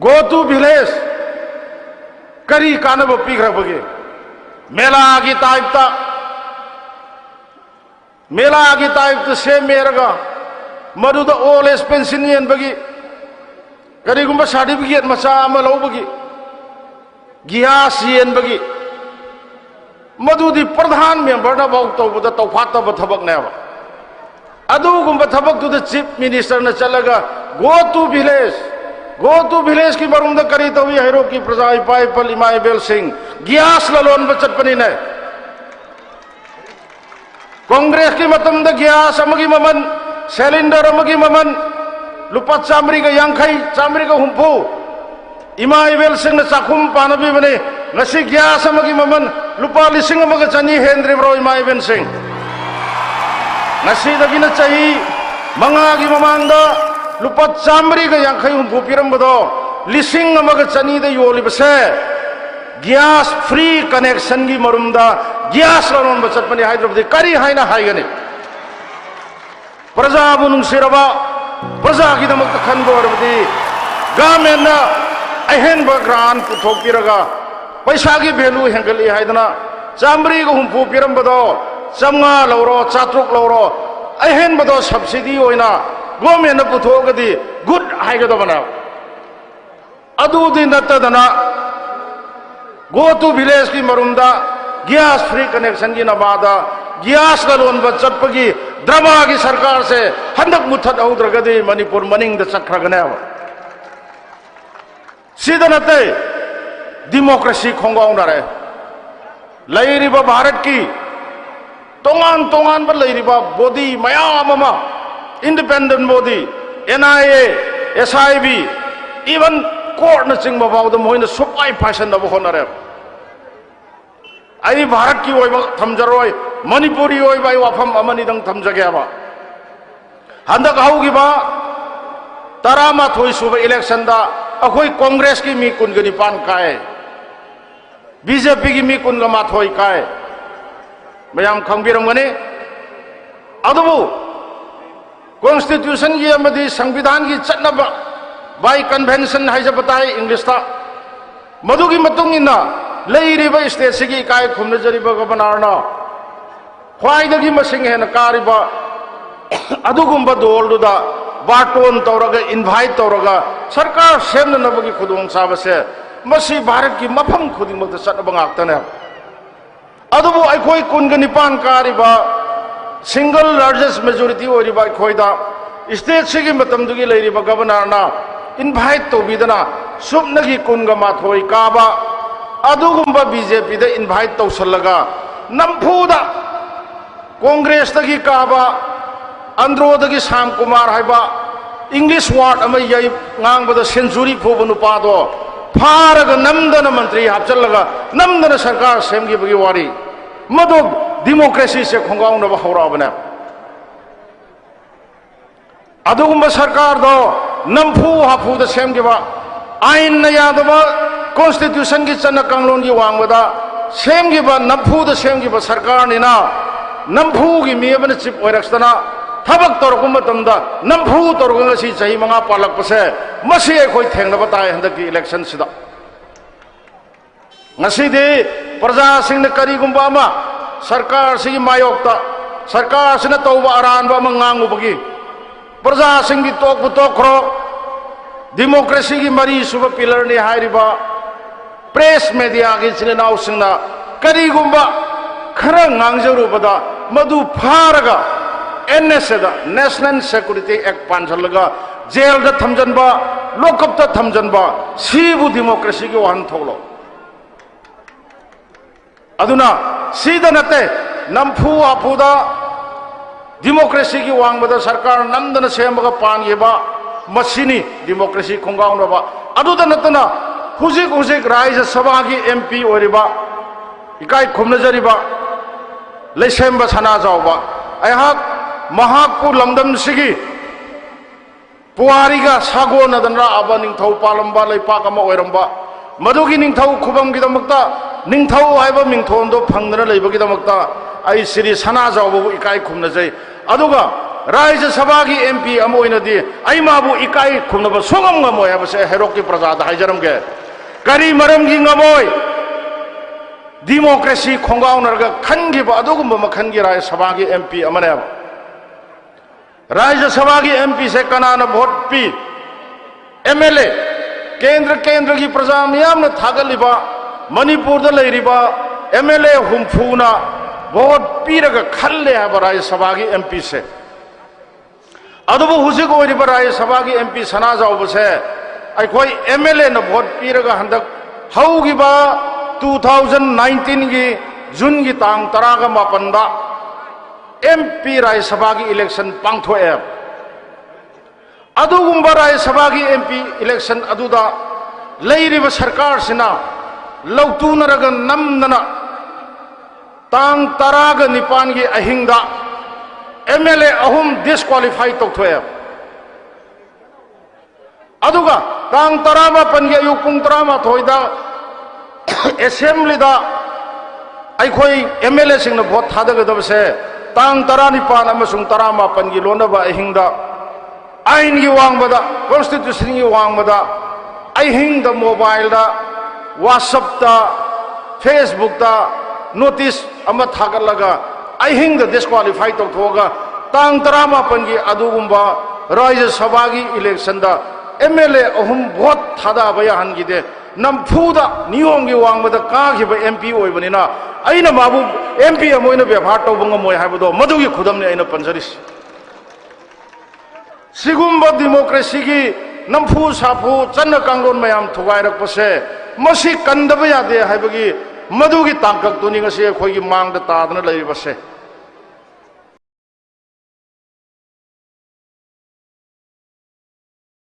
Go to village. Kari kanaba pigra bagi. Mela agi type ta. Mela agi type ta same meraga. Madu da all age pensionian bagi. Kari gumba certificate macha amalau bagi. Gas yen bagi. Madu di pradhan member na bau to buda to phata ba thabak na ba. Adu gumba thabak to the chief minister na chalaga go to village. Go to village ki marumda kari to hero ki prajai pai pal imai bel singh gas lalon bachat pani ne Congress ki matam da gas amagi maman cylinder amagi maman lupa chamri ka yangkhai chamri ka humpu imai bel singh na chakhum panabi bane ngasi gas amagi maman lupa lising amaga chani hendri bro imai bel singh ngasi dagina chahi mangagi mamangda lupa chamri ka yang kayong bupiram bado lising amaga chani da yoli base gas free connection gi marumda gas lanon bachat pani Hyderabad kari haina haigani praja bunung siraba praja gi damak khan gorabdi government na ahen ba gran puthok piraga paisa gi value hengali haidana chamri ko humpu piram bado chamnga lawro chatruk lawro ahen bado subsidy oina government na puthogadi good haigado bana adu din natadana go to village ki marumda gas free connection ki nabada gas galon ba chapagi drama ki sarkar se handak muthat audragadi manipur maning da chakragana sidanate democracy khongong dare lairiba bharat ki tongan tongan ba lairiba body mayam ama independent body, NIA, SIB, even court na ching mabaw da moina supply passion na bohon arep. Ai Bharat ki oi ba thamjaroi, Manipuri oi ba wafam amani dang thamjage ba. Handak haugi ba tarama thoi suba election da akoi Congress ki mi kun gani pan kai. BJP ki mi kun ga ma thoi kai. Mayam khangbiram gani adubu Constitution ki amadi Sangvidhan ki chatnaba by convention hai jabatai English ta madu ki matung inna leiriba state sigi kai khumna jariba governor na khwai da gi masing hen kariba adugumba dol da baton tawraga invite tawraga sarkar semna nabagi khudong sabase masi bharat ki mafam khuding mak chatnaba ngaktane adubu aikoi kungani pan kariba single largest majority ori ba khoida state sigi matam dugi leiri ba governor na invite to bidana subna gi kunga ma thoi ka ba adugumba BJP da invite to salaga nampu da congress da gi ka ba andro da gi Sam Kumar haiba English word ama yai ngang ba da century phobu nu pa do pharaga namdana mantri hapchalaga namdana sarkar semgi bagi wari madu democracy se khongong na bahora bana adugumba sarkar do nampu hapu da sem giba ain na yadaba constitution gi chana kanglon gi wangwada sem giba nampu da sem giba sarkar ni na nampu gi mi bana chief oiraksana thabak torkum matamda nampu torgung si chahi manga palak pase masi khoi thengna batai handaki election sida ngasi de praja sing na kari gumba ma sarkar sigi mayokta sarkar sina tauba aran ba mangangu bagi praja singi tok butokro democracy gi mari suba pillar ni hairiba press media gi sinau singna kari gumba khara ngangjaru bada madu pharaga NSA da National Security Act panjalaga jail da thamjanba lokap da thamjanba sibu democracy gi wan tholo aduna sida nate nampu apuda democracy ki wangbada sarkar namdana semaga pangeba masini democracy khongaung ba aduda natana hujik hujik Rajya Sabha ki MP oriba ikai khumna jariba leisemba sana jawba aihak mahakpu lamdam sigi puariga sago nadanra aba ningthau palamba leipak ama oiramba madugi ningthau khubam gidamakta ningthau haiba mingthon do phangdana leibagi damakta ai siri sana jawbu ikai khumna jai aduga राज्य सभा की MP अमोइनदी आई माबु इकाई खुमनब सोंगम ngमोय हाबसे Heroku की प्रजा दा हाइजरमगे करी मरम की ngमोय डेमोक्रेसी खोंगाउनरगा खनगिब अदुगुम मखनगी राज्य सभा की MP अमने राज्य सभा की MP से कनाना वोट पी MLA केंद्र की प्रजा मियाम थागलिबा मणिपुर दा लेरिबा MLA हुमफुना वोट पीरगा खल्ले है राज्य सभा की MP से अदुबु हुजिक ओरिबा राज्य सभा की MP सना जाउबसे अखोई MLA न वोट पीरगा हंदक हौगिबा 2019 की जून की तांग तरागा मापनदा MP राज्य सभा की इलेक्शन पांगथोए अदुगुम्बा राज्य सभा की MP इलेक्शन अदुदा लेरिबा सरकार सिना लौतुनरगा नमदना तांग तरागा निपान की अहिंगदा MLA अहुम डिस्क्वालीफाई तौथोए अदुगा तांग तरामा पनगे अयुक पुंग तरामा थोइदा असेंबली दा अखोई MLA सिंह वोट थादगदबसे तांग तरा निपान अमसुंग तरामा पनगी लोनबा अहिंगदा आइन की वांगबदा कॉन्स्टिट्यूशन की वांगबदा अहिंगदा मोबाइल दा व्हाट्सएप दा फेसबुक दा नोटिस अमा थागलगा अहिंगदा डिस्क्वालीफाई तौथोगा तांग तरामा पनगी अदुगुम्बा राज्य सभा की इलेक्शन दा MLA अहुम वोट थादा बयाहनगिदे नमफुदा नियम की वांगबदा काखिबा MP ओइबनिना अइना माबु MP अमोइना व्यवहार तौबंग मोय हाबदो मदुगी खुदमने अइना पंजरिस सिगुम्बा डेमोक्रेसी की नमफु साफु चन्न कांगलोन मयाम थुगाइरकपसे मसी कंदबा यादे हाइबगी मदुगी तांकक तुनि ngasi अखोइगी मांगदा तादना लैरिबसे